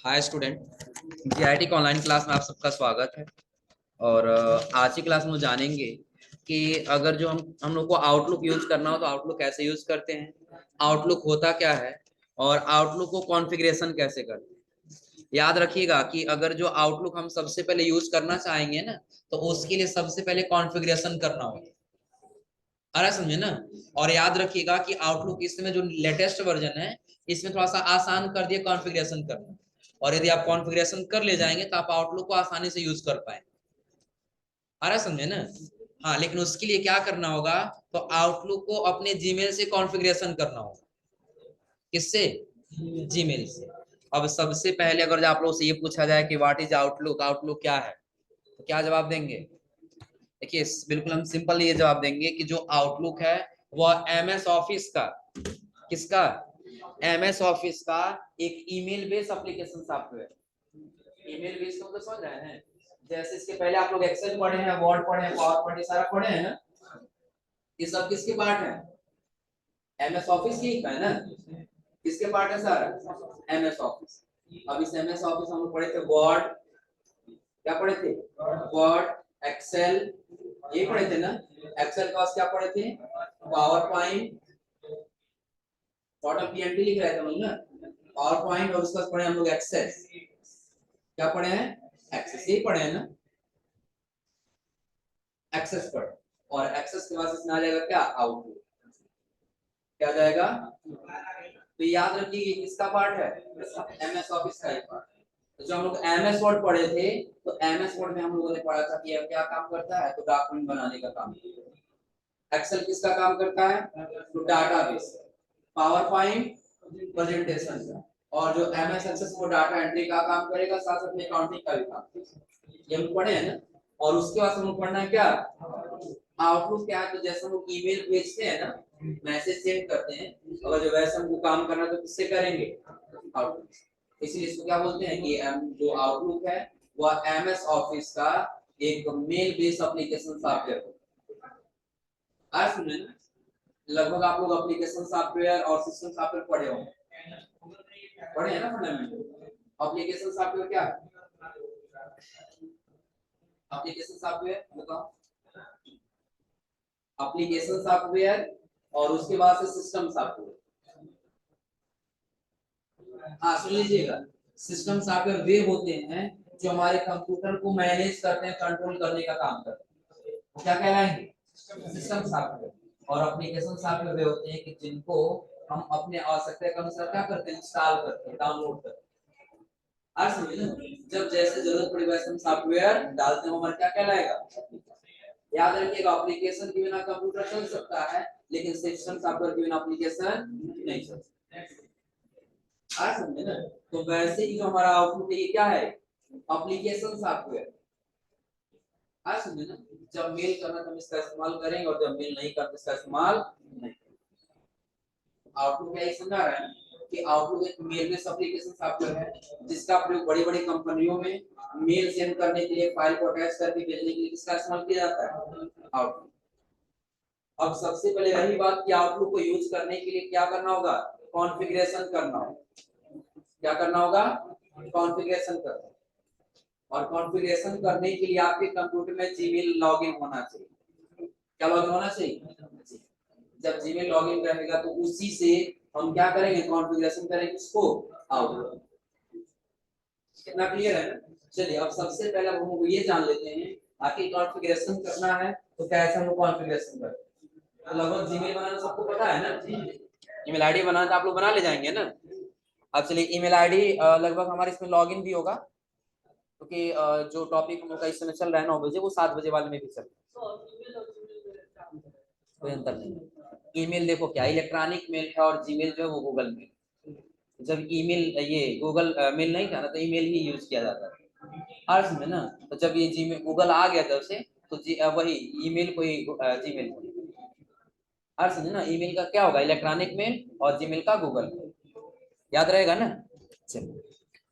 Hi student, GIT के online class में आप सबका स्वागत है। और आज की क्लास में जानेंगे कि अगर जो हम लोग को आउटलुक यूज करना हो तो आउटलुक कैसे यूज करते हैं, आउटलुक होता क्या है और आउटलुक को कॉन्फ़िगरेशन कैसे करते हैं। याद रखिएगा कि अगर जो आउटलुक हम सबसे पहले यूज करना चाहेंगे ना, तो उसके लिए सबसे पहले कॉन्फ़िगरेशन करना होगा। आ रहा समझे ना। और याद रखिएगा कि आउटलुक इसमें जो लेटेस्ट वर्जन है, इसमें थोड़ा सा आसान कर दिया कॉन्फ़िगरेशन करना। और यदि आप कॉन्फ़िगरेशन कर ले जाएंगे तो आप आउटलुक को आसानी से यूज कर पाएंगे। आ रहा समझे ना। हाँ, लेकिन उसके लिए क्या करना होगा, तो आउटलुक को अपने जीमेल से कॉन्फ़िगरेशन करना होगा। किससे? जीमेल से। अब सबसे पहले अगर आप लोग से ये पूछा जाए कि व्हाट इज आउटलुक, आउटलुक क्या है, तो क्या जवाब देंगे? देखिए, बिल्कुल हम सिंपल ये जवाब देंगे कि जो आउटलुक है वह एमएस ऑफिस का, किसका? एमएस ऑफिस का एक email based application software. Email based तो समझ रहे हैं। जैसे इसके पहले आप लोग एक्सेल पढ़े हैं, वर्ड पढ़े हैं, पावर पॉइंट सारा पढ़े हैं ना। ये सब किसके पार्ट है? एमएस ऑफिस की है ना। किसके पार्ट है सर? MS office. अब इस एमएस ऑफिस हम लोग पढ़े थे वर्ड, क्या पढ़े थे? वर्ड, एक्सेल, ये पढ़े थे ना। एक्सेल का क्या पढ़े थे? पावर पॉइंट, टोटल पीएनटी लिख रहे थे हम लोग ना। पावर पॉइंट और उसका पढ़े हम लोग एक्सेस। क्या पढ़े हैं? एक्सेस ही पढ़े हैं ना। एक्सेस पढ़े, और एक्सेस के बाद इसमें आ जाएगा क्या? आउटपुट। क्या जाएगा? तो याद रखिए ये किसका पार्ट है? एमएस ऑफिस का ही पार्ट है। तो जब हम लोग एमएस वर्ड पढ़े थे, तो एमएस वर्ड में हम लोगों ने पढ़ा था कि यह क्या काम करता है, तो डॉक्यूमेंट बनाने का काम करता है। एक्सेल किसका काम करता है? तो डाटाबेस। पावर पॉइंट प्रेजेंटेशन का। और जो एमएस एक्सेस वो डाटा एंट्री का काम करेगा, साथ साथ में अकाउंटिंग का भी काम करेगा। ये हम पढ़े हैं ना। और उसके बाद हम लोग पढ़ना है क्या? आउटलुक क्या है? तो जैसे हम लोग ईमेल भेजते हैं ना, मैसेज सेंड करते हैं, अगर जो वैसे हमको काम करना तो किससे करेंगे? आउटलुक। इसलिए इसको क्या बोलते हैं कि जो आउटलुक है वह एमएस ऑफिस का एक मेल बेस्ड एप्लीकेशन सॉफ्टवेयर है। आज सुने ना, लगभग आप लोग एप्लीकेशन सॉफ्टवेयर और सिस्टम सॉफ्टवेयर पढ़े होंगे, पढ़े हैं ना फंडामेंटल। एप्लीकेशन सॉफ्टवेयर क्या है? एप्लीकेशन सॉफ्टवेयर बताओ। एप्लीकेशन सॉफ्टवेयर और उसके बाद से सिस्टम सॉफ्टवेयर। हाँ सुन लीजिएगा, सिस्टम सॉफ्टवेयर वे होते हैं जो हमारे कंप्यूटर को मैनेज करते हैं, कंट्रोल करने का काम करते हैं, वो क्या कहलाएंगे? System software. और एप्लीकेशन सॉफ्टवेयर वे होते हैं कि जिनको हम अपने आवश्यकता के अनुसार क्या करते हैं? इंस्टॉल करते हैं, डाउनलोड करते हैं। आज समझे ना। जब जैसे जरूरत पड़े वैसे हम सॉफ्टवेयर डालते हैं, हमारा क्या कहलाएगा? याद रखिएगा, एप्लीकेशन के बिना कंप्यूटर चल सकता है, लेकिन सिस्टम सॉफ्टवेयर के बिना एप्लीकेशन नहीं चल सकता। आज समझे ना। तो वैसे ही जो हमारा आउटपुट है ये क्या है? Application software. आज समझे ना। जब मेल करना तो हम इसका इस्तेमाल करेंगे, और जब मेल नहीं करना इसका इस्तेमाल नहीं। आउटलुक क्या समझा रहा है कि आउटलुक एक मेल बेस्ड एप्लीकेशन सॉफ्टवेयर है जिसका प्रयोग बड़ी बड़ी कंपनियों में मेल सेंड करने के लिए, फाइल को अटैच करके भेजने के लिए किसका इस्तेमाल किया जाता है? आउटलुक। अब सबसे पहले रही बात कि आउटलुक को यूज करने के लिए क्या करना होगा? कॉन्फ़िगरेशन करना होगा। क्या करना होगा? कॉन्फ़िगरेशन करना। और कॉन्फ़िगरेशन करने के लिए आपके कंप्यूटर में जीमेल लॉगिन होना चाहिए। क्या लॉगिन होना चाहिए? जब जीमेल लॉगिन रहेगा तो उसी से हम क्या करेंगे? कॉन्फ़िगरेशन करेंगे इसको, आउटलुक। कितना क्लियर है ना। चलिए अब सबसे पहले हम ये जान लेते हैं, आखिर कॉन्फ़िगरेशन करना है तो कैसे हम कॉन्फ़िगरेशन करते हैं। तो लगभग जीमेल बनाना सबको पता है ना। ईमेल आईडी बनाना तो आप लोग बना ले जाएंगे ना। अब चलिए ईमेल आईडी लगभग हमारे इसमें लॉगिन भी होगा, क्योंकि जो टॉपिक हम लोग का इस समय चल रहा है 9 बजे, वो 7 बजे वाले में भी चल रहा है। कोई अंतर नहीं। ईमेल देखो क्या इलेक्ट्रॉनिक मेल है, और जीमेल जो है वो गूगल मेल। जब ईमेल ये गूगल मेल नहीं था ना, तो ईमेल ही यूज किया जाता था अर्थ में ना। तो जब ये जीमेल गूगल आ गया तब से, तो वही ईमेल को ही जीमेल अर्थ में ना। ईमेल का क्या होगा? इलेक्ट्रॉनिक मेल, और जीमेल का गूगल मेल। याद रहेगा ना। चलिए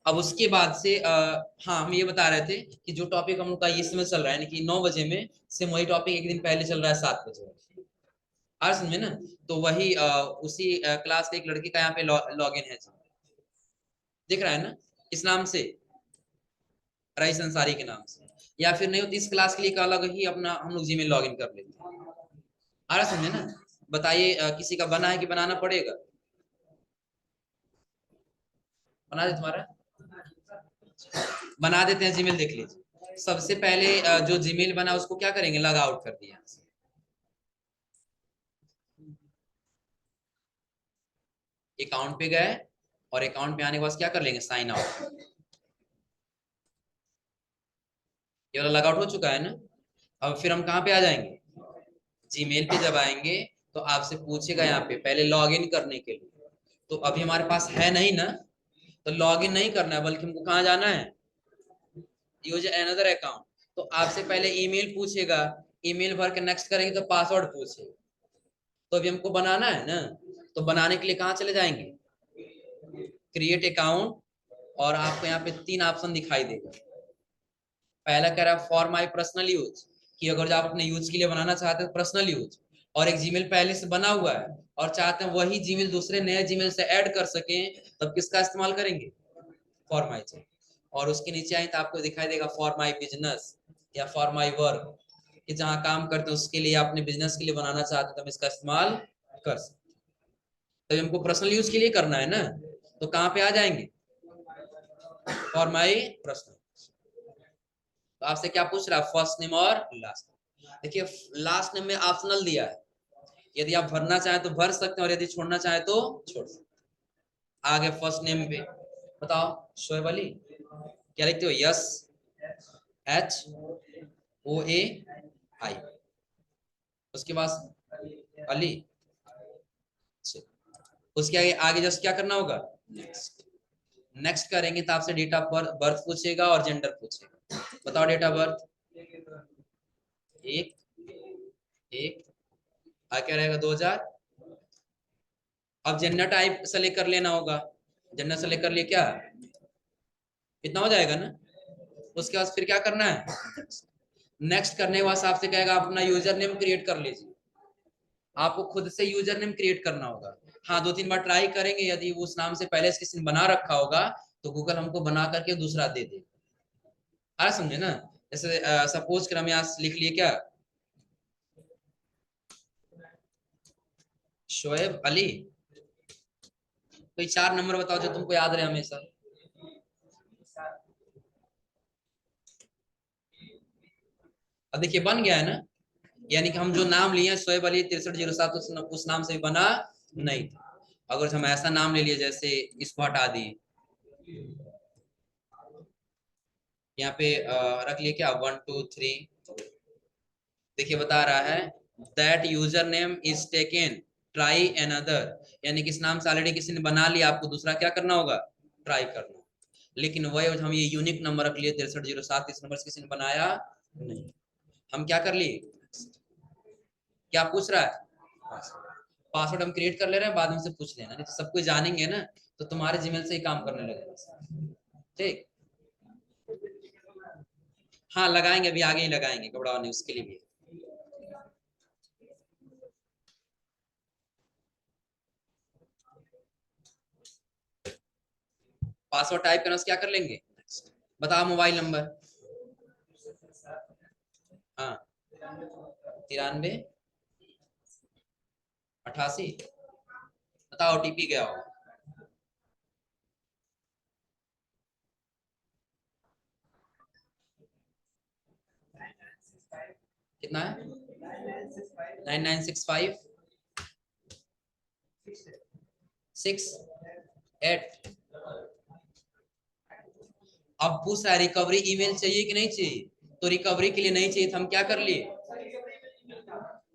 अब उसके बाद से हाँ, हम ये बता रहे थे कि जो टॉपिक हम लोग का इस समय चल रहा है, यानी कि 9 बजे में से वही टॉपिक एक दिन पहले चल रहा है 7 बजे। आज समझे ना। तो वही उसी क्लास के एक लड़की का यहाँ पे लॉगिन है, दिख रहा है ना। किस नाम से, रईस अंसारी के नाम से, या फिर नहीं होती इस क्लास के लिए एक अलग ही अपना हम लोग जीमेल लॉगिन कर लेते हैं। आ रहा समझे ना? बताइए किसी का बना है कि बनाना पड़ेगा? बना दे तुम्हारा, बना देते हैं। जीमेल देख लीजिए। सबसे पहले जो जीमेल बना उसको क्या करेंगे, लॉग आउट कर दिया। अकाउंट पे गए और अकाउंट पे आने के बाद क्या कर लेंगे, साइन आउट। ये वाला लॉग आउट हो चुका है ना। अब फिर हम कहाँ पे आ जाएंगे, जीमेल पे जब आएंगे तो आपसे पूछेगा यहाँ पे पहले लॉगिन करने के लिए। तो अभी हमारे पास है नहीं ना, तो लॉगिन नहीं करना है, बल्कि हमको कहाँ जाना है, यूज अनदर अकाउंट। तो आपसे पहले ईमेल पूछेगा, ईमेल भर के नेक्स्ट करेंगे तो पासवर्ड पूछेगा। तो अभी हमको बनाना है ना, तो बनाने के लिए कहाँ चले जाएंगे, क्रिएट अकाउंट, और आपको यहाँ पे 3 ऑप्शन दिखाई देगा। पहला कह रहा है फॉर माई पर्सनल यूज, कि अगर जो आप अपने यूज के लिए बनाना चाहते हैं पर्सनल यूज, और एक जीमेल पहले से बना हुआ है और चाहते हैं वही जीमेल दूसरे नए जीमेल से ऐड कर सकें, तब किसका इस्तेमाल करेंगे, फॉर माई। और उसके नीचे आए तो आपको दिखाई देगा फॉर माई बिजनेस या फॉर माई वर्क, कि जहां काम करते हैं उसके लिए, अपने बिजनेस के लिए बनाना चाहते हैं तो हम इसका इस्तेमाल कर सकते हैं। तो हमको पर्सनल यूज के लिए करना है ना, तो कहाँ पे आ जाएंगे, फॉर माई पर्सनल। तो आपसे क्या पूछ रहा है, फर्स्ट नेम और लास्ट नेम। देखिए लास्ट नेम में ऑप्शनल दिया है, यदि आप भरना चाहें तो भर सकते हैं और यदि छोड़ना चाहें तो छोड़ सकते हैं। आगे फर्स्ट नेम पे बताओ, शोएब अली, क्या लिखते हो, यस एच ओ ए आई, उसके बाद अली। उसके आगे आगे जस्ट क्या करना होगा, नेक्स्ट। नेक्स्ट करेंगे तो आपसे डेट ऑफ बर्थ पूछेगा और जेंडर पूछेगा। बताओ डेट ऑफ बर्थ, 1/1, क्या रहेगा, 2000। अब जेंडर टाइप सेलेक्ट कर लेना होगा, जेंडर सेलेक्ट कर लिए, क्या इतना हो जाएगा ना। उसके बाद फिर क्या करना है, नेक्स्ट करने के बाद आपसे कहेगा आप अपना यूजर नेम क्रिएट कर लीजिए। आपको खुद से यूजर नेम क्रिएट करना होगा। हाँ 2-3 बार ट्राई करेंगे, यदि उस नाम से पहले से किसी ने बना रखा होगा तो गूगल हमको बना करके दूसरा दे दे। आ समझे ना। जैसे सपोज कर हम यहाँ लिख लिए क्या, शोएब अली, कोई 4 नंबर बताओ जो तुमको याद रहे हमेशा। अब देखिए बन गया है ना, यानी कि हम जो नाम लिए शोएब अली 6307 उस नाम से बना नहीं था। अगर हम ऐसा नाम ले लिए जैसे इसको हटा दिए, यहाँ पे रख लिए क्या 1 2 3, देखिए बता रहा है that user name is taken, try another, यानी कि इस नाम से ऑलरेडी किसी ने बना लिया, आपको दूसरा क्या करना होगा, ट्राई करना। लेकिन वही हम ये यूनिक नंबर रख लिए 6307, इस नंबर से किसी ने बनाया नहीं। हम क्या कर लिए, क्या पूछ रहा है, पासवर्ड हम क्रिएट कर ले रहे हैं, बाद में से पूछ लेना, नहीं तो सब कुछ जानेंगे ना तो तुम्हारे जीमेल से ही काम करने लगेगा। ठीक, हाँ लगाएंगे, अभी आगे ही लगाएंगे, घबराओ नहीं, उसके लिए भी। पासवर्ड टाइप करना, क्या कर लेंगे, बताओ मोबाइल नंबर, हाँ 9388, बताओ ओटीपी क्या हो, कितना है, 9965 6 8। अब पूछ रहा है रिकवरी ईमेल चाहिए कि नहीं चाहिए, तो रिकवरी के लिए नहीं चाहिए तो हम क्या कर लिए,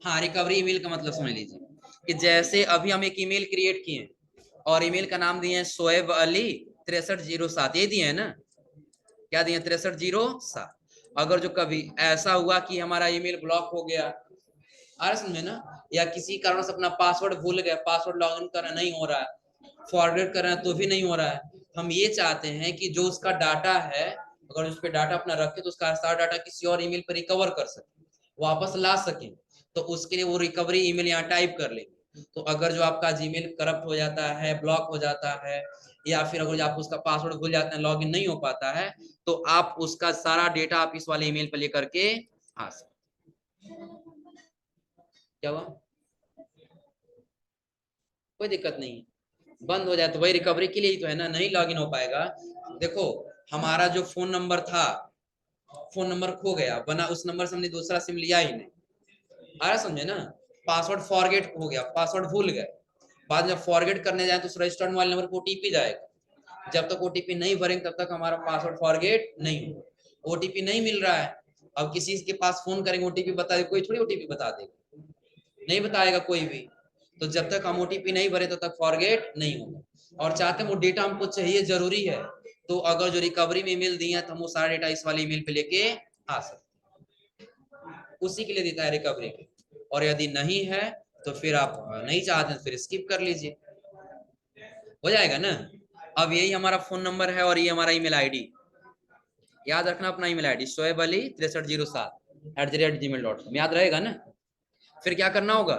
हाँ रिकवरी ईमेल का मतलब समझ लीजिए कि जैसे अभी हम एक ईमेल क्रिएट किए और ईमेल का नाम दिए शोएब अली 6307, ये दिए है ना, क्या दिए 6307। अगर जो कभी ऐसा हुआ कि हमारा ईमेल ब्लॉक हो गया, आ समझे ना, या किसी कारण से अपना पासवर्ड भूल गए, पासवर्ड लॉगिन करना नहीं हो रहा है, फॉरवर्ड कर रहे हैं तो भी नहीं हो रहा है, हम ये चाहते हैं कि जो उसका डाटा है, अगर उस पर डाटा अपना रखे तो उसका सारा डाटा किसी और ईमेल पर रिकवर कर सके, वापस ला सके, तो उसके लिए वो रिकवरी ईमेल यहाँ टाइप कर लेंगे। तो अगर जो आपका जीमेल करप्ट हो जाता है, ब्लॉक हो जाता है, या फिर अगर आप उसका पासवर्ड भूल जाते हैं, लॉगिन नहीं हो पाता है, तो आप उसका सारा डेटा आप इस वाले ईमेल पर लेकर के आ सकते। क्या हुआ? कोई दिक्कत नहीं है, बंद हो जाए तो वही रिकवरी के लिए ही तो है ना, नहीं लॉगिन हो पाएगा। देखो हमारा जो फोन नंबर था, फोन नंबर खो गया, बना उस नंबर से हमने दूसरा सिम लिया ही नहीं, आ रहा समझे ना। पासवर्ड फॉरगेट हो गया, पासवर्ड भूल गए, बाद में फॉरगेट करने जाए तो उस रजिस्टर्ड मोबाइल नंबर पर ओटीपी जाएगा, जब तक ओटीपी नहीं भरेंगे तब तक हमारा पासवर्ड फॉरगेट नहीं होगा। ओटीपी नहीं मिल रहा है, अब किसी के पास फोन करेंगे ओटीपी बता दे, कोई थोड़ी ओटीपी बता देगा, नहीं बताएगा कोई भी। तो जब तक हम ओटीपी नहीं भरे तब तक फॉरगेट नहीं होगा। और चाहते हैं वो डेटा हमको चाहिए, जरूरी है, तो अगर जो रिकवरी में ईमेल दी है तो हम वो सारा डेटा इस वाले ईमेल पे लेके आ सकते हैं, उसी के लिए देता है रिकवरी के। और यदि नहीं है तो फिर आप नहीं चाहते तो फिर स्किप कर लीजिए, हो जाएगा ना। अब यही हमारा फोन नंबर है और ये हमारा ईमेल आईडी, याद रखना अपना ईमेल आईडी shoaib ali6307@gmail.com, याद रहेगा ना। फिर क्या करना होगा,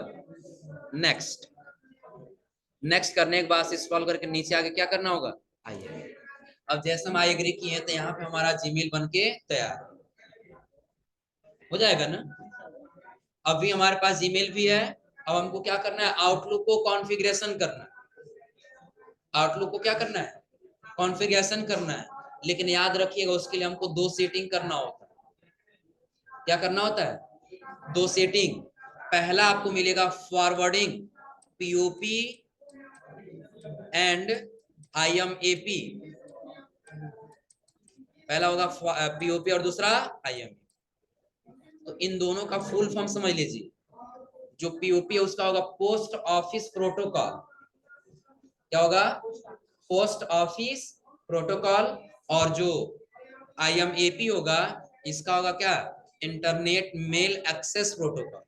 नेक्स्ट, नेक्स्ट करने के बाद स्क्रॉल करके नीचे आके क्या करना होगा, आइए। अब जैसे हम आई एग्री किए तो यहाँ पे हमारा जीमेल बन के तैयार हो जाएगा ना। अभी हमारे पास जीमेल भी है, अब हमको क्या करना है, आउटलुक को कॉन्फ़िगरेशन करना है, आउटलुक को क्या करना है, कॉन्फ़िगरेशन करना है। लेकिन याद रखिएगा उसके लिए हमको दो सेटिंग करना होता है। क्या करना होता है, दो सेटिंग। पहला आपको मिलेगा फॉरवर्डिंग पीओपी एंड आईएमएपी, पहला होगा पीओपी और दूसरा आईएमए। तो इन दोनों का फुल फॉर्म समझ लीजिए। जो पीओपी है उसका होगा पोस्ट ऑफिस प्रोटोकॉल, क्या होगा, पोस्ट ऑफिस प्रोटोकॉल। और जो आईएमएपी होगा इसका होगा क्या, इंटरनेट मेल एक्सेस प्रोटोकॉल।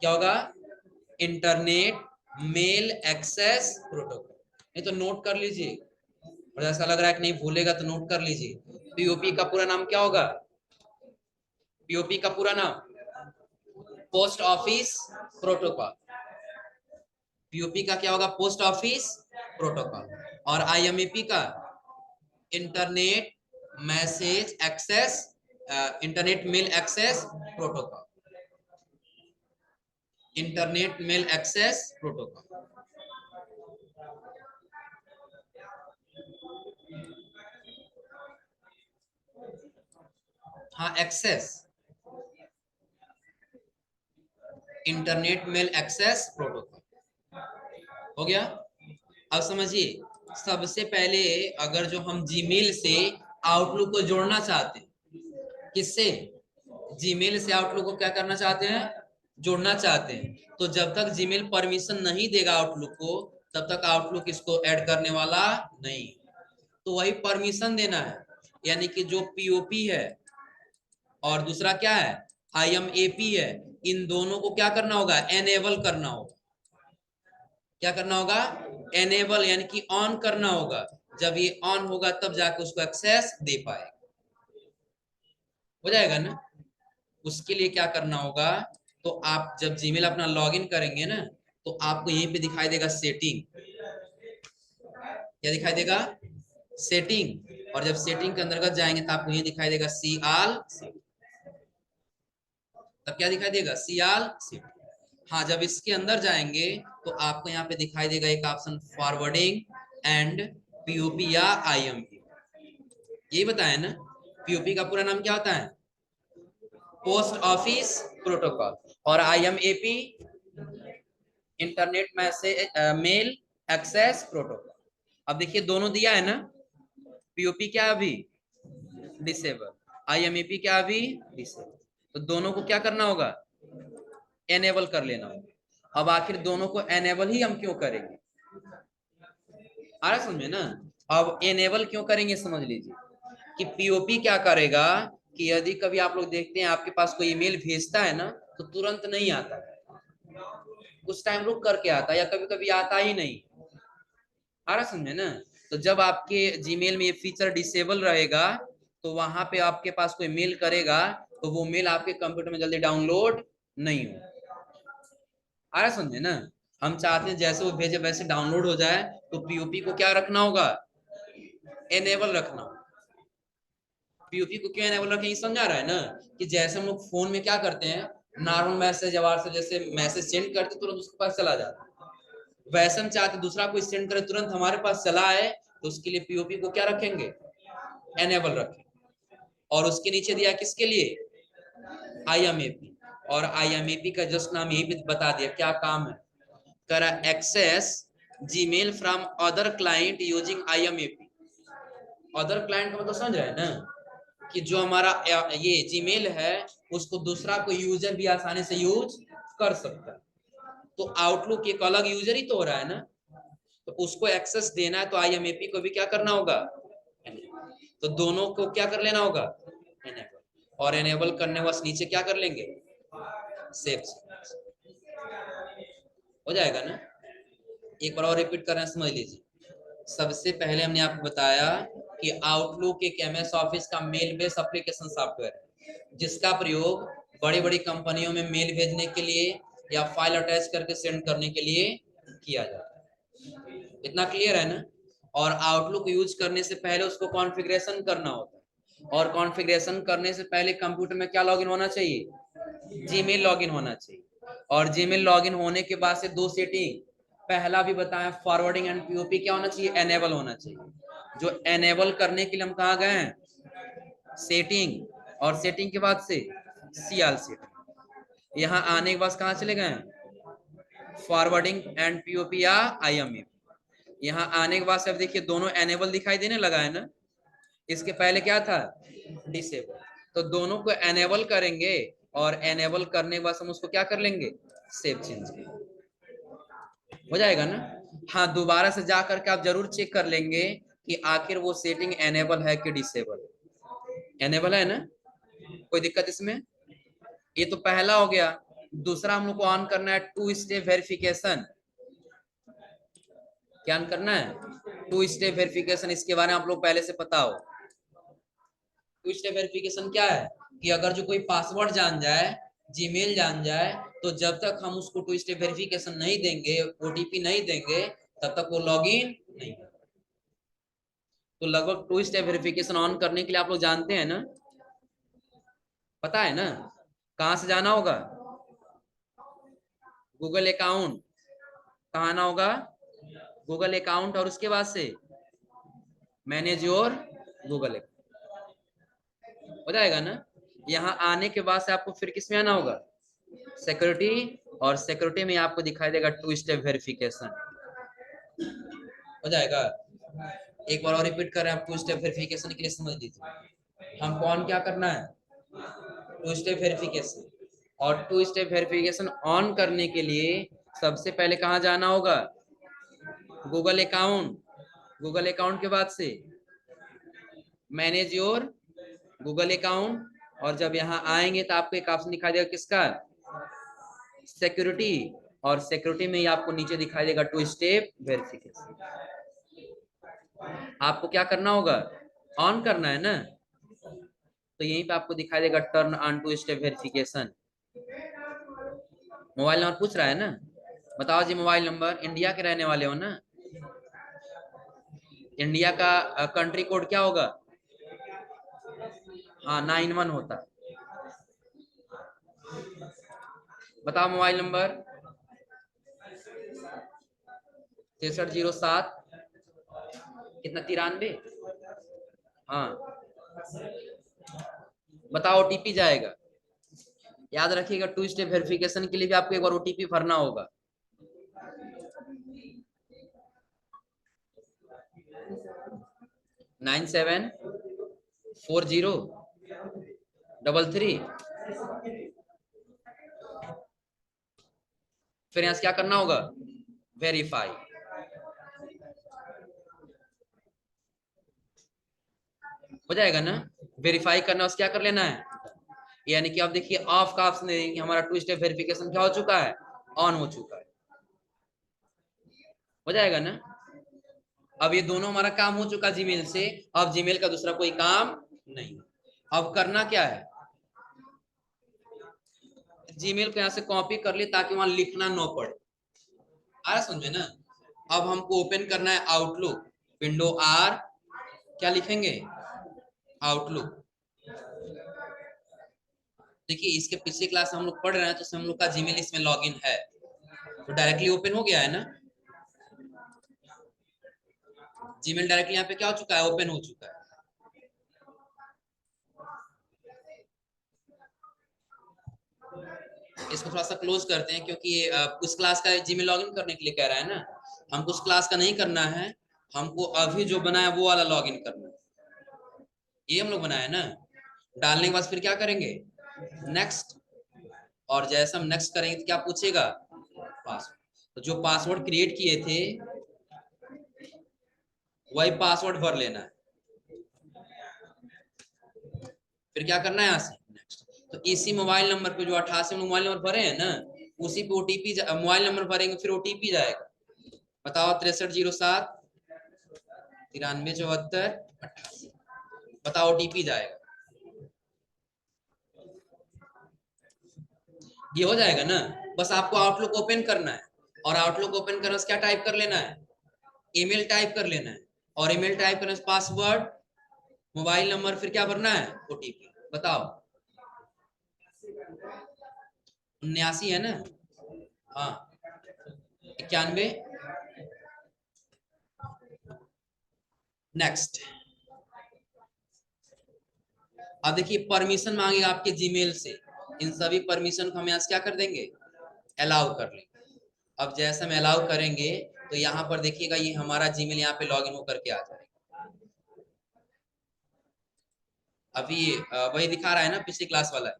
क्या होगा, इंटरनेट मेल एक्सेस प्रोटोकॉल। नहीं तो नोट कर लीजिए, और ऐसा लग रहा है कि नहीं भूलेगा तो नोट कर लीजिए। पीओपी का पूरा नाम क्या होगा, पीओपी का पूरा नाम पोस्ट ऑफिस प्रोटोकॉल, पीओपी का क्या होगा, पोस्ट ऑफिस प्रोटोकॉल। और आईएमएपी का internet message access, internet mail access protocol, internet mail access protocol. हाँ access, internet mail access protocol हो गया। अब समझिए, सबसे पहले अगर जो हम जीमेल से आउटलुक को जोड़ना चाहते हैं, किससे, जीमेल से आउटलुक को क्या करना चाहते हैं, जोड़ना चाहते हैं, तो जब तक जीमेल परमिशन नहीं देगा आउटलुक को तब तक आउटलुक इसको ऐड करने वाला नहीं। तो वही परमिशन देना है, यानी कि जो पीओपी है और दूसरा क्या है, आईएमएपी है, इन दोनों को क्या करना होगा, एनेबल करना होगा। क्या करना होगा, एनेबल यानी कि ऑन करना होगा। जब ये ऑन होगा तब जाके उसको एक्सेस दे पाएगा, हो जाएगा ना। उसके लिए क्या करना होगा, तो आप जब जीमेल अपना लॉगिन करेंगे ना तो आपको यहीं पे दिखाई देगा सेटिंग, क्या दिखाई देगा, सेटिंग। और जब सेटिंग के अंतर्गत जाएंगे तो आपको यही दिखाई देगा सी आल, तब क्या दिखाई देगा, सी आल सेटिंग। हाँ जब इसके अंदर जाएंगे तो आपको यहाँ पे दिखाई देगा एक ऑप्शन फॉरवर्डिंग एंड पीओपी या आईएमपी, यही बताया ना। पीओपी का पूरा नाम क्या होता है, पोस्ट ऑफिस प्रोटोकॉल, और IMAP internet message mail access protocol. अब देखिए दोनों दिया है ना, पीओपी क्या अभी डिसेबल, आईएमएपी क्या अभी डिसेबल, तो दोनों को क्या करना होगा, एनेबल कर लेना होगा। अब आखिर दोनों को एनेबल ही हम क्यों करेंगे, आ रहा समझे ना। अब एनेबल क्यों करेंगे समझ लीजिए, कि पीओपी क्या करेगा कि यदि कभी आप लोग देखते हैं आपके पास कोई ईमेल भेजता है ना तो तुरंत नहीं आता है, कुछ टाइम रुक करके आता है, या कभी कभी आता ही नहीं, आ रहा समझे ना। तो जब आपके जीमेल में ये फीचर डिसेबल रहेगा तो वहां पे आपके पास कोई मेल करेगा तो वो मेल आपके कंप्यूटर में जल्दी डाउनलोड नहीं हो, आ रहा समझे ना। हम चाहते हैं जैसे वो भेजे वैसे डाउनलोड हो जाए, तो पीओपी को क्या रखना होगा, एनेबल रखना होगा। पीओपी को क्यों एनेबल रखें, ये समझा रहा है ना, कि जैसे हम लोग फोन में क्या करते हैं, नॉर्मल मैसेज या व्हाट्सएप जैसे मैसेज सेंड करते तुरंत उसके पास चला जाता है, वैसे हम चाहते दूसरा कोई सेंड करे तुरंत हमारे पास चला आए, तो उसके लिए पीओपी को क्या रखेंगे, एनेबल रखेंगे। और उसके नीचे दिया किसके लिए, आईएमएपी, और आईएमएपी का जस्ट नाम यही पे बता दिया क्या काम है, करा access Gmail from other client using IMAP. Other client का मतलब समझ रहे हैं ना, कि जो हमारा ये जीमेल है उसको दूसरा कोई यूजर भी आसानी से यूज कर सकता है। तो आउटलुक एक अलग यूजर ही तो हो रहा है ना, तो उसको एक्सेस देना है तो आईएमएपी को भी क्या करना होगा, तो दोनों को क्या कर लेना होगा, एनेबल। और एनेबल करने बस नीचे क्या कर लेंगे, सेव, हो जाएगा ना। एक बार और रिपीट कर रहे हैं, समझ लीजिए। सबसे पहले हमने आपको बताया कि आउटलुक एक एमएस ऑफिस का मेल बेस्ड एप्लीकेशन सॉफ्टवेयर है, जिसका प्रयोग बड़ी बड़ी कंपनियों में मेल भेजने के लिए या फाइल अटैच करके सेंड करने के लिए किया जाता है। इतना क्लियर है ना। और आउटलुक यूज करने से पहले उसको कॉन्फ़िगरेशन करना होता है, और कॉन्फ़िगरेशन करने से पहले कंप्यूटर में क्या लॉगिन होना चाहिए, जीमेल लॉगिन होना चाहिए। और जीमेल लॉगिन होने के बाद से दो सेटिंग, पहला भी बताया फॉरवर्डिंग एंड पीओपी क्या होना चाहिए, एनेबल होना चाहिए। जो एनेबल करने के लिए हम कहा गए हैं, सेटिंग, और सेटिंग के बाद से सीआल सेटिंग। यहाँ आने के बाद कहाँ चले गए, फॉरवर्डिंग एंड पीओपी या आईएमएपी। यहाँ आने के बाद से अब देखिए दोनों एनेबल दिखाई देने लगा है ना, इसके पहले क्या था, डिसेबल। तो दोनों को एनेबल करेंगे, और एनेबल करने के बाद हम उसको क्या कर लेंगे, सेव चेंज, हो जाएगा ना। हाँ, दोबारा से जा करके आप जरूर चेक कर लेंगे कि आखिर वो सेटिंग एनेबल है कि डिसेबल है। एनेबल है ना, कोई दिक्कत इसमें। ये तो पहला हो गया। दूसरा हम लोग को ऑन करना है टू स्टेप वेरिफिकेशन। क्या ऑन करना है, टू स्टेप वेरिफिकेशन। इसके बारे में आप लोग पहले से पता हो। टू स्टेप वेरिफिकेशन क्या है, कि अगर जो कोई पासवर्ड जान जाए, जीमेल जान जाए, तो जब तक हम उसको टू स्टेप वेरिफिकेशन नहीं देंगे, ओटीपी नहीं देंगे, तब तक वो लॉगिन नहीं होगा। तो लगभग टू स्टेप वेरिफिकेशन ऑन करने के लिए आप लोग जानते हैं ना, पता है ना, कहां से जाना होगा, गूगल अकाउंट। कहाँ आना होगा, गूगल अकाउंट, और उसके बाद से मैनेज योर गूगल अकाउंट, हो जाएगा ना। यहाँ आने के बाद से आपको फिर किस में आना होगा, सिक्योरिटी, और सिक्योरिटी में आपको दिखाई देगा टू स्टेप वेरिफिकेशन, हो जाएगा। एक बार और रिपीट कर रहे हैं, आप टू स्टेप वेरिफिकेशन के लिए समझ लीजिए। हमको ऑन क्या करना है, टू स्टेप वेरिफिकेशन। और टू स्टेप वेरिफिकेशन ऑन करने के लिए सबसे पहले कहाँ जाना होगा, गूगल अकाउंट। गूगल अकाउंट के बाद से मैनेज योर गूगल अकाउंट, और जब यहाँ आएंगे तो आपको एक ऑप्शन दिखाई देगा किसका, सिक्योरिटी, और सिक्योरिटी में ही आपको नीचे दिखाई देगा टू स्टेप वेरिफिकेशन। आपको क्या करना होगा, ऑन करना है ना, तो यहीं पे आपको दिखाई देगा turn on two step verification. Mobile number पूछ रहा है ना, बताओ जी मोबाइल नंबर, इंडिया के रहने वाले हो ना, इंडिया का कंट्री कोड क्या होगा, हाँ 91 होता है। बताओ मोबाइल नंबर, 6307 कितना, 93, हाँ। बताओ ओटीपी जाएगा, याद रखिएगा टू स्टेप वेरिफिकेशन के लिए भी आपको एक बार ओटीपी भरना होगा। 974033। फिर यहाँ से क्या करना होगा, वेरीफाई, हो जाएगा ना। वेरीफाई करना, उस क्या कर लेना है, यानी कि आप देखिए ऑफ का ऑप्शन देंगे, हमारा टू स्टेप वेरिफिकेशन क्या हो चुका है, ऑन हो चुका है, हो जाएगा ना। अब ये दोनों हमारा काम हो चुका जीमेल से, अब जीमेल का दूसरा कोई काम नहीं। अब करना क्या है, जीमेल को यहाँ से कॉपी कर ले ताकि वहां लिखना न पड़े। आ रहा समझ में ना। अब हमको ओपन करना है आउटलुक, विंडो आर, क्या लिखेंगे, आउटलुक। देखिए इसके पिछले क्लास हम लोग पढ़ रहे हैं तो हम लोग का जीमेल इसमें लॉगिन है, तो डायरेक्टली ओपन हो गया है ना। जीमेल डायरेक्टली यहाँ पे क्या हो चुका है, ओपन हो चुका है। इसको थोड़ा सा क्लोज करते हैं क्योंकि ये उस क्लास का जीमेल लॉगिन करने के लिए कह रहा है ना, हमको उस क्लास का नहीं करना है, हमको अभी जो बनाया वो वाला लॉगिन करना है, ये हम लोग बनाया ना। डालने के बाद फिर क्या करेंगे, नेक्स्ट, और जैसे हम नेक्स्ट करेंगे तो क्या पूछेगा, पासवर्ड। तो जो पासवर्ड क्रिएट किए थे वही पासवर्ड भर लेना है, फिर क्या करना है यहाँ से नेक्स्ट। तो इसी मोबाइल नंबर पे जो 88 मोबाइल नंबर भरे हैं ना, उसी पे ओटीपी, मोबाइल नंबर भरेंगे फिर ओटीपी जाएगा। बताओ 6307 9374 88, बताओ ओटीपी जाएगा, ये हो जाएगा ना। बस आपको आउटलुक ओपन करना है, और आउटलुक ओपन करने से क्या टाइप कर लेना है, ईमेल टाइप कर लेना है, और ईमेल टाइप करने से पासवर्ड, मोबाइल नंबर, फिर क्या भरना है, ओटीपी। बताओ 79 है ना, हाँ 91, नेक्स्ट। अब देखिए परमिशन मांगेगा आपके जीमेल से, इन सभी परमिशन को हम यहाँ से क्या कर देंगे, अलाउ कर लेंगे। अब जैसे हम अलाउ करेंगे तो यहाँ पर देखिएगा ये हमारा जीमेल यहाँ पे लॉगिन होकर के आ जाएगा। अभी वही दिखा रहा है ना पिछली क्लास वाला,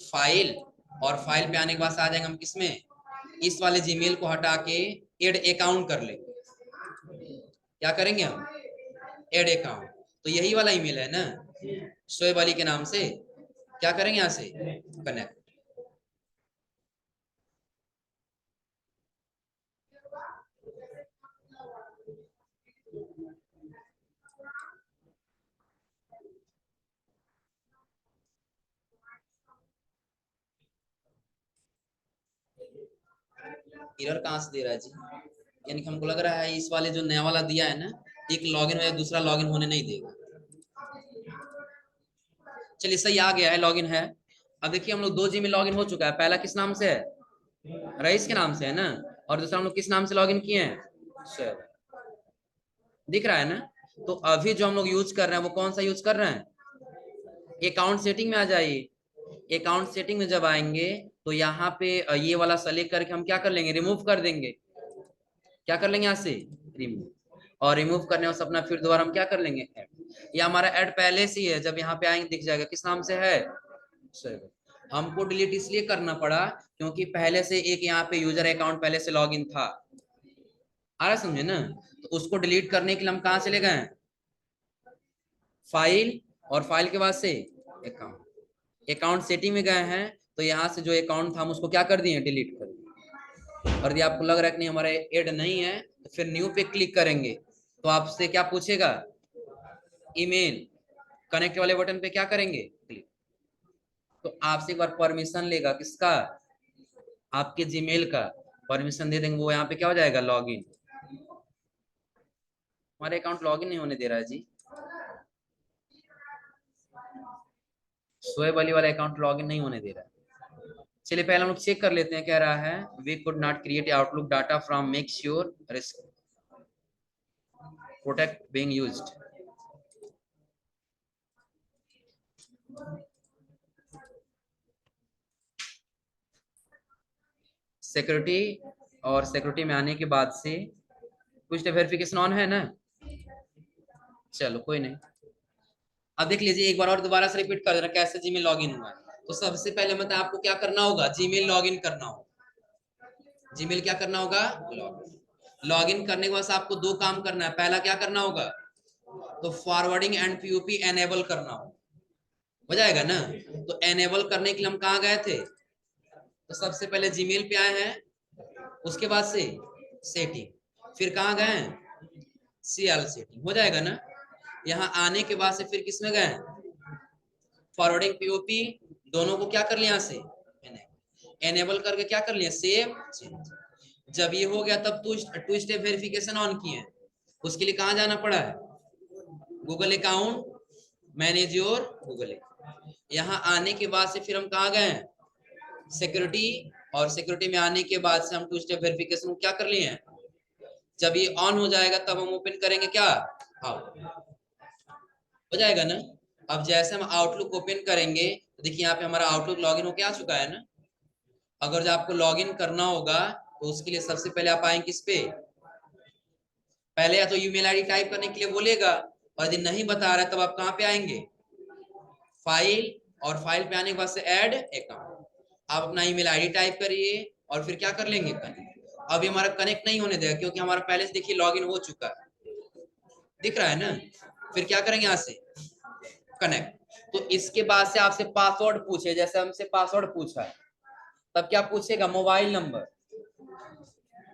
फाइल, और फाइल पे आने के बाद आ जाएंगे हम किसमें, इस वाले जीमेल को हटा के एड अकाउंट कर लेंगे। क्या करेंगे हम, एड अकाउंट, तो यही वाला ईमेल है ना शोएब अली के नाम से, क्या करेंगे यहाँ से कनेक्ट। एरर कहाँ से दे रहा है जी, यानी कि हमको लग रहा है इस वाले जो नया वाला दिया है ना, एक लॉगिन हो दूसरा लॉगिन होने नहीं देगा। चलिए सही आ गया है, लॉगिन है। अब देखिए हम लोग 2 जी में लॉगिन हो चुका है, पहला किस नाम से है, रईस के नाम से है ना, और दूसरा हम लोग किस नाम से लॉगिन किए हैं, शोएब, दिख रहा है ना। तो अभी जो हम लोग यूज कर रहे हैं वो कौन सा यूज कर रहे हैं, अकाउंट सेटिंग में आ जाइए। अकाउंट सेटिंग में जब आएंगे तो यहाँ पे ये वाला सेलेक्ट करके हम क्या कर लेंगे, रिमूव कर देंगे। क्या कर लेंगे यहाँ से, रिमूव, और रिमूव करने से अपना फिर दोबारा हम क्या कर लेंगे, ऐड। ये हमारा ऐड पहले से ही है, जब यहाँ पे आएंगे दिख जाएगा किस नाम से है, शोएब। हमको डिलीट इसलिए करना पड़ा क्योंकि पहले से एक यहाँ पे यूजर अकाउंट पहले से लॉगिन था, आ रहा समझे ना। तो उसको डिलीट करने के लिए हम कहाँ चले गए, फाइल, और फाइल के बाद से अकाउंट, अकाउंट सेटिंग में गए हैं, तो यहाँ से जो अकाउंट था हम उसको क्या कर दिए, डिलीट कर दिए। और यदि आपको लग रहा है कि नहीं हमारे ऐड नहीं है तो फिर न्यू पे क्लिक करेंगे, तो आपसे क्या पूछेगा, ईमेल, कनेक्ट वाले बटन पे क्या करेंगे, क्लिक। तो आपसे एक बार परमिशन लेगा, किसका, आपके जीमेल का परमिशन दे देंगे, वो यहाँ पे क्या हो जाएगा, लॉगिन। हमारे अकाउंट लॉगिन नहीं होने दे रहा है जी, शोएब अली वाला अकाउंट लॉगिन नहीं होने दे रहा है। चलिए पहले हम लोग चेक कर लेते हैं, कह रहा है we could not create Outlook data from make sure risk protect being used. Security, और सिक्योरिटी में आने के बाद से कुछ वेरिफिकेशन ऑन है ना, चलो कोई नहीं। अब देख लीजिए एक बार और दोबारा से रिपीट कर देना कैसे जीमेल लॉगिन हुआ है। तो सबसे पहले मतलब आपको क्या करना होगा, जीमेल लॉगिन करना होगा। जीमेल क्या करना होगा, लॉगिन करने के बाद आपको 2 काम करना है। पहला क्या करना होगा, तो फॉरवर्डिंग एंड पीओपी एनेबल करना होगा, हो जाएगा ना। तो एनेबल करने के लिए हम कहाँ गए थे, तो सबसे पहले जीमेल पे आए हैं, उसके बाद से सेटिंग, फिर कहाँ गए, सीएल सेटिंग, हो जाएगा ना। यहाँ आने के बाद से फिर किसमें गए, फॉरवर्डिंग पीओपी, दोनों को क्या कर लिया, यहाँ से एनेबल करके क्या कर लिया, सेव चेंज। जब ये हो गया तब टू स्टेप वेरिफिकेशन ऑन किए, उसके लिए कहाँ जाना पड़ा है, Google account, manage your Google account. यहाँ आने के बाद से फिर हम कहाँ गए हैं, सिक्योरिटी, और सिक्योरिटी में आने के बाद से हम टू स्टेप वेरिफिकेशन क्या कर लिए हैं। जब ये ऑन हो जाएगा तब हम ओपन करेंगे क्या, आउट, हो जाएगा ना। अब जैसे हम आउटलुक ओपन करेंगे तो देखिए यहाँ पे हमारा आउटलुक लॉगिन होके आ चुका है ना। अगर जो आपको लॉगिन करना होगा तो उसके लिए सबसे पहले आप आएंगे किस पे, पहले या तो ईमेल आईडी टाइप करने के लिए बोलेगा, और यदि नहीं बता रहा है तब आप कहाँ पे आएंगे, फाइल, और फाइल पे आने के बाद से ऐड अकाउंट, आप अपना ईमेल आईडी टाइप करिए और फिर क्या कर लेंगे, कनेक्ट। अभी हमारा कनेक्ट नहीं होने देगा क्योंकि हमारा पहले से देखिए लॉगिन हो चुका है, दिख रहा है ना। फिर क्या करेंगे यहाँ से कनेक्ट। तो इसके बाद से आपसे पासवर्ड पूछे, जैसे हमसे पासवर्ड पूछा है तब क्या पूछेगा, मोबाइल नंबर,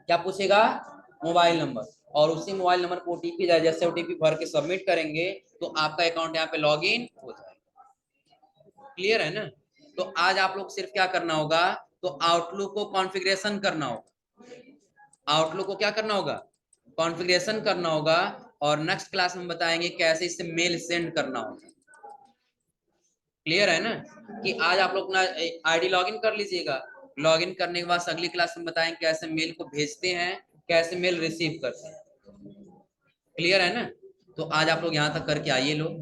क्या पूछेगा, मोबाइल नंबर, और उसी मोबाइल नंबर को ओटीपी जाए, जैसे ओटीपी भर के सबमिट करेंगे तो आपका अकाउंट यहाँ पे लॉग इन हो जाएगा। क्लियर है ना। तो आज आप लोग सिर्फ क्या करना होगा, तो आउटलुक को कॉन्फ़िगरेशन करना होगा, आउटलुक को क्या करना होगा, कॉन्फ़िगरेशन करना होगा, और नेक्स्ट क्लास में बताएंगे कैसे इससे मेल सेंड करना होगा। क्लियर है ना, कि आज आप लोग अपना आईडी लॉगिन कर लीजिएगा, लॉगिन करने के बाद अगली क्लास में बताएंगे कैसे मेल को भेजते हैं, कैसे मेल रिसीव करते हैं। क्लियर है ना। तो आज आप लोग यहाँ तक करके आइए लोग।